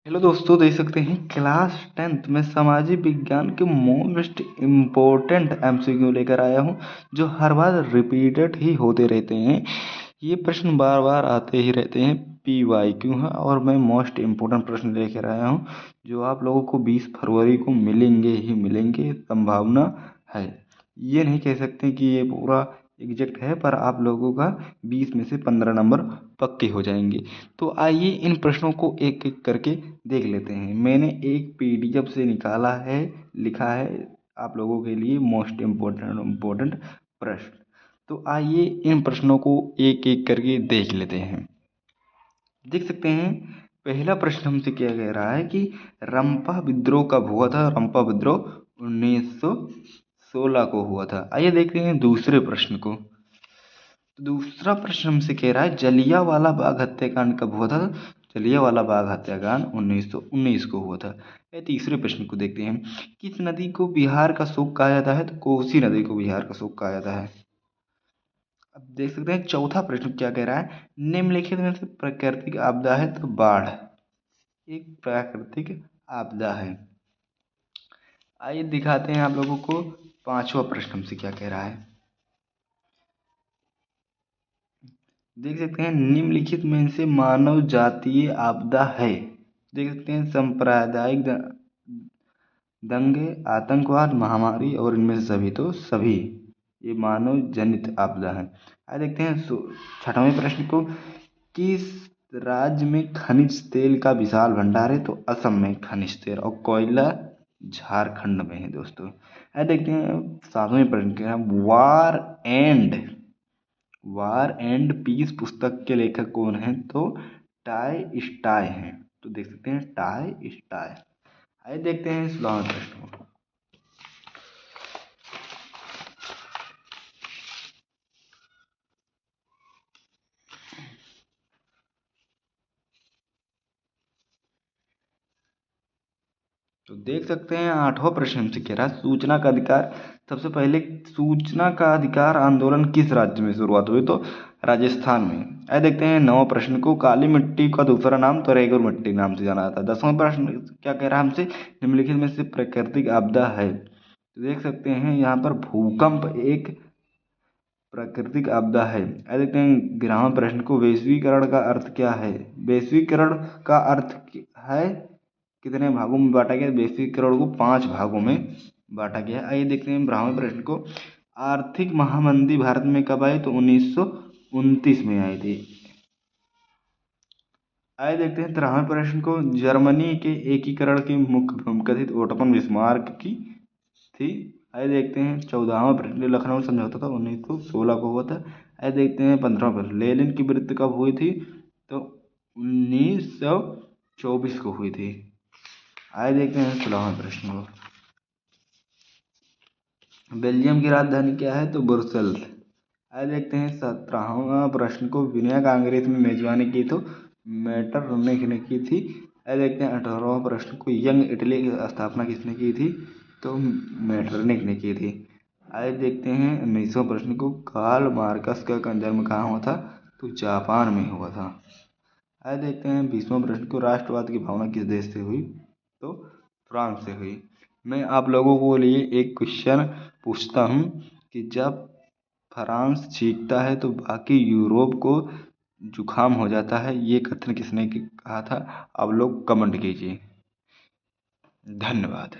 Hello दोस्तों, देख सकते हैं क्लास 10th में सामाजिक विज्ञान के मोस्ट इम्पोर्टेंट एमसीक्यू लेकर आया हूं, जो हर बार रिपीटेड ही होते रहते हैं। ये प्रश्न बार बार आते ही रहते हैं, PYQ है और मैं मोस्ट इम्पोर्टेंट प्रश्न लेकर आया हूं, जो आप लोगों को 20 फरवरी को मिलेंगे ही मिलेंगे, संभावना है। ये नहीं कह सकते कि ये पूरा एग्जैक्ट है, पर आप लोगों का 20 में से 15 नंबर पक्के हो जाएंगे। तो आइए इन प्रश्नों को एक एक करके देख लेते हैं। मैंने एक PDF से निकाला है, लिखा है आप लोगों के लिए मोस्ट इम्पोर्टेंट प्रश्न। तो आइए इन प्रश्नों को एक एक करके देख लेते हैं। देख सकते हैं पहला प्रश्न हमसे क्या कह रहा है कि रंपा विद्रोह कब हुआ था। रंपा विद्रोह 1916 को हुआ था। आइए देखते हैं दूसरे प्रश्न को। तो दूसरा प्रश्न हमसे कह रहा है जलियांवाला बाग हत्याकांड कब हुआ था। जलियांवाला बाग हत्याकांड 1919 को हुआ था। ये तीसरे प्रश्न को देखते हैं, किस नदी को बिहार का शोक कहा जाता है। तो कोसी नदी को बिहार का शोक कहा जाता है। अब देख सकते हैं चौथा प्रश्न क्या कह रहा है, निम्नलिखित में से प्राकृतिक आपदा है। तो बाढ़ एक प्राकृतिक आपदा है। आइए दिखाते हैं आप लोगों को पांचवा प्रश्न हमसे क्या कह रहा है। देख सकते हैं निम्नलिखित में से मानव जातीय आपदा है। देख सकते हैं सांप्रदायिक दंगे, आतंकवाद, महामारी और इनमें से सभी। तो सभी ये मानव जनित आपदा है। आइए देखते हैं छठवें प्रश्न को, किस राज्य में खनिज तेल का विशाल भंडार है। तो असम में खनिज तेल और कोयला झारखंड में है दोस्तों। आइए देखते हैं सातवें प्रश्न के वार एंड पीस पुस्तक के लेखक कौन हैं। तो टाई स्टाई हैं। तो देख सकते हैं टाई स्टाई। आइए देखते हैं 16वें प्रश्न को। तो देख सकते हैं आठवां प्रश्न हमसे कह रहा है सूचना का अधिकार। सबसे पहले सूचना का अधिकार आंदोलन किस राज्य में शुरुआत हुई। तो राजस्थान में। आइए देखते हैं नौवां प्रश्न को, काली मिट्टी का दूसरा नाम तो रेगुर मिट्टी नाम से जाना जाता है। 10वां प्रश्न क्या कह रहा है हमसे, निम्नलिखित में से प्राकृतिक आपदा है। तो देख सकते हैं यहाँ पर भूकंप एक प्राकृतिक आपदा है। आइए देखते हैं 11वां प्रश्न को, वैश्वीकरण का अर्थ क्या है। वैश्वीकरण का अर्थ है कितने भागों में बांटा गया। वैश्वीकरण को 5 भागों में बांटा गया। आइए देखते हैं 12वें प्रश्न को, आर्थिक महामंदी भारत में कब आई। तो 1929 में आई थी। आइए देखते हैं 13वें प्रश्न को, जर्मनी के एकीकरण की मुख्य भूमिका थी। तो ओटो बिस्मार्क की थी। आइए देखते हैं 14वां प्रश्न, लखनऊ समझौता था 1916 को हुआ था। आइए देखते हैं 15वां प्रश्न, लेनिन की मृत्यु कब हुई थी। तो 1924 को हुई थी। आइए देखते हैं 16वां प्रश्न को, बेल्जियम की राजधानी क्या है। तो ब्रुसेल्स। आइए देखते हैं 17वां प्रश्न को, विनय कांग्रेस में मेजबानी की। तो मेटरनिख ने की थी। आइए देखते हैं 18वां प्रश्न को, यंग इटली की स्थापना किसने की थी। तो मेटरनिख ने की थी। आइए देखते हैं 19वां प्रश्न को, कार्ल मार्कस का जन्म कहाँ हुआ था। तो जापान में हुआ था। आइए देखते हैं 20वां प्रश्न को, राष्ट्रवाद की भावना किस देश से हुई। तो फ्रांस से हुई। मैं आप लोगों को लिए एक क्वेश्चन पूछता हूँ कि जब फ्रांस जीतता है तो बाकी यूरोप को जुकाम हो जाता है, ये कथन किसने कहा था। आप लोग कमेंट कीजिए। धन्यवाद।